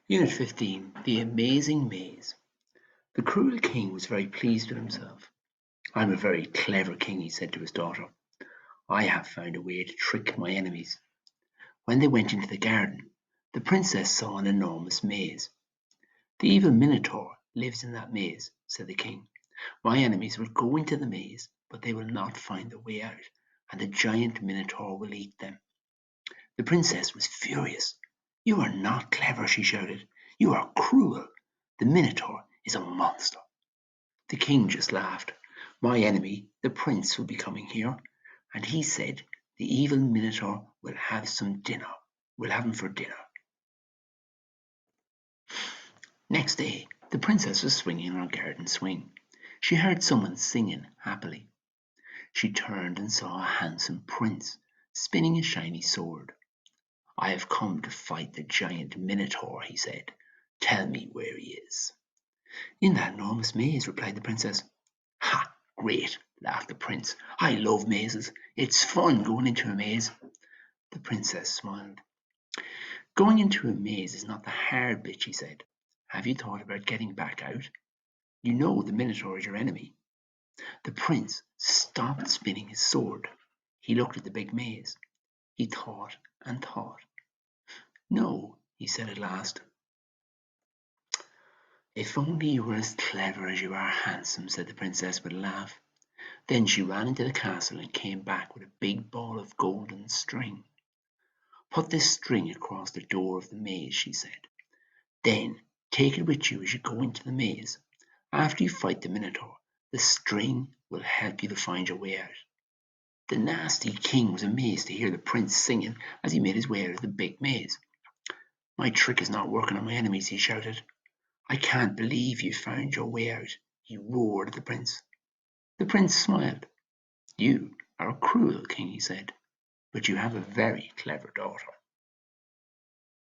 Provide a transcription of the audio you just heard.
Unit 15, The Amazing Maze. The cruel king was very pleased with himself. "I'm a very clever king," he said to his daughter. "I have found a way to trick my enemies." When they went into the garden, the princess saw an enormous maze. "The evil Minotaur lives in that maze," said the king. "My enemies will go into the maze, but they will not find the way out, and the giant Minotaur will eat them." The princess was furious. "You are not clever," she shouted. "You are cruel. The Minotaur is a monster." The king just laughed. "My enemy, the prince, will be coming here, and he said the evil Minotaur will have some dinner. We'll have him for dinner." Next day, the princess was swinging on her garden swing. She heard someone singing happily. She turned and saw a handsome prince spinning a shiny sword. "I have come to fight the giant Minotaur," he said. "Tell me where he is." "In that enormous maze," replied the princess. "Ha! Great!" laughed the prince. "I love mazes. It's fun going into a maze." The princess smiled. "Going into a maze is not the hard bit," she said. "Have you thought about getting back out? You know the Minotaur is your enemy." The prince stopped spinning his sword. He looked at the big maze. He thought and thought. "No," he said at last. "If only you were as clever as you are handsome," said the princess with a laugh. Then she ran into the castle and came back with a big ball of golden string. "Put this string across the door of the maze," she said. "Then take it with you as you go into the maze. After you fight the Minotaur, the string will help you to find your way out." The nasty king was amazed to hear the prince singing as he made his way out of the big maze. "My trick is not working on my enemies," he shouted. "I can't believe you found your way out," he roared at the prince. The prince smiled. "You are a cruel king," he said, "but you have a very clever daughter."